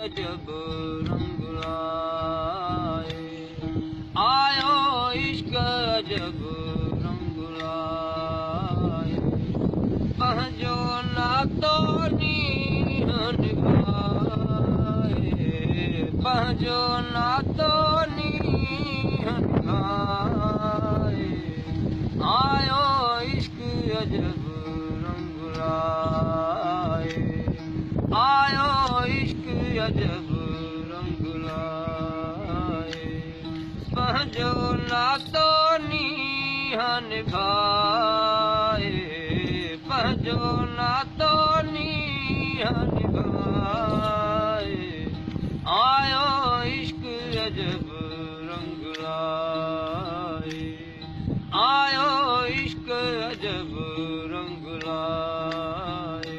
अजब रंग लाए आयो इश्क अजब रंग लाए पंहिंजो नातो नीहं निभाए पंहिंजो नातो नीहं निभाए आयो इश्क अजब रंग लाए आयो इश्क अजब रंग लाए पंहिंजो नातो नीहं निभाए पंहिंजो नातो नीहं निभाए आयो इश्क अजब रंग लाए आयो इश्क अजब रंग लाए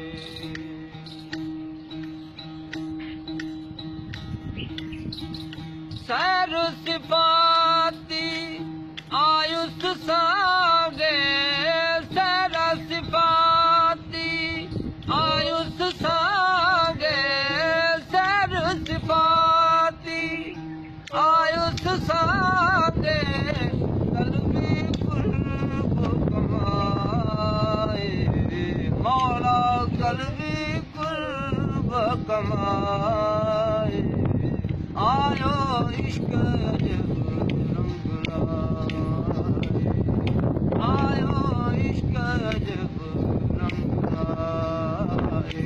सैर सिफाती आयुस सांगे सैर सिफाती आयुस सांगे सैर सिफाती आयुस सांगे कल्बी कुर्ब कमाए मौला कल्बी कुर्ब कमाए आयो इश्क अजब रंग लाए आयो इश्क अजब रंग लाए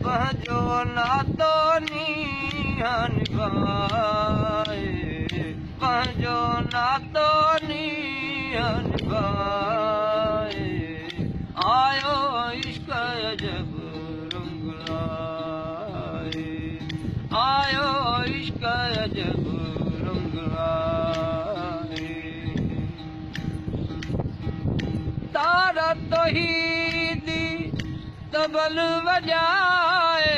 पंहिंजो नातो नीहं निभाए पंहिंजो नातो नीहं निभाए आयो इश्क अजब रंग लाए आयो इश्क अजब रंग लाए तारा तौहीदी तबल वजाए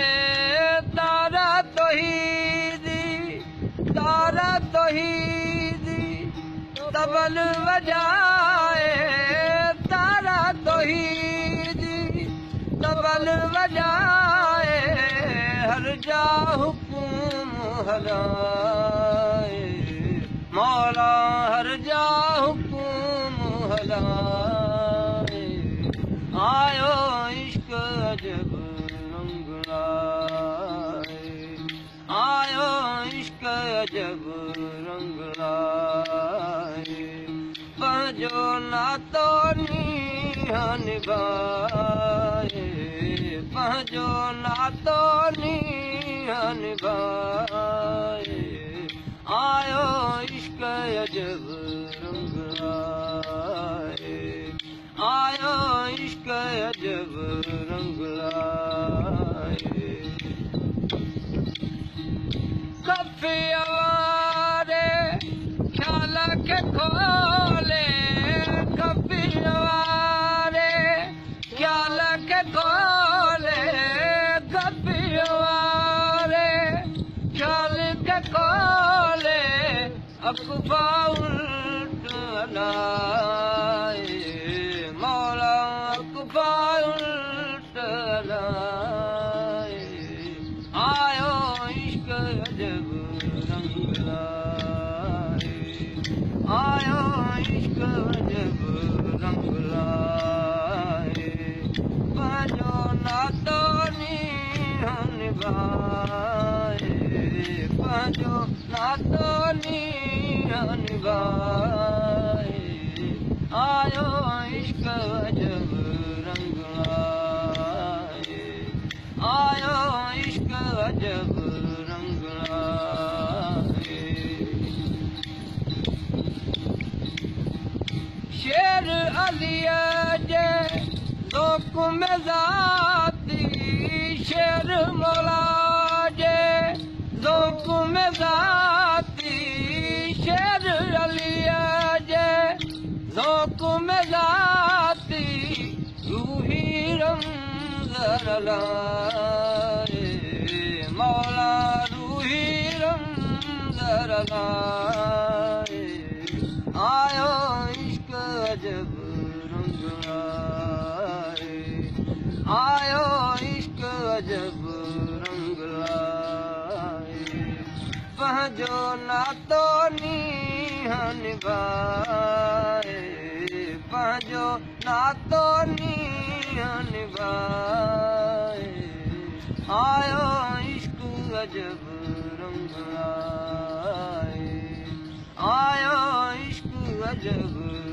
तारा तौहीदी तबल वजाए तारा तौहीदी तबल वजाए हर जा हुकुम हलाए मौला हर जा हुकुम हलाए आयो इश्क अजब रंग लाए आयो इश्क अजब रंग लाए पंहिंजो नातो नीहं निभाए पंहिंजो नातो नीहं निभाए आयो इश्क अजब रंग लाए आयो इश्क अजब रंग लाए कफ़ी वारे ख्याल खे खोले कफ़ी वारे ख्याल खे खोले कफ़ी वारे ख्याल खे खोले अखबा उल्ट हलाए मौला अखबा उल्ट हलाए आयो इश्क अजब रंग लाए आयो इश्क अजब रंग लाए पंहिंजो नातो नीहं निभाए पंहिंजो नातो नीहं निभाए आयो इश्क अजब रंग लाए आयो इश्क अजब रंग लाए शेर अलीअ जे ज़ौक़ में ज़ाती शेर मौला जे ज़ौक़ में ज़ाती शेर अलीअ जे ज़ौक़ में ज़ाती रूही रमज़र लाए मौला रूही रमज़र लाए आयो इश्क अजब रंग लाए आयो इश्क अजब रंग लाए पंहिंजो नातो नीहं निभाए पंहिंजो नातो नीहं निभाए आयो इश्क अजब रंग लाए आयो इश्क अजब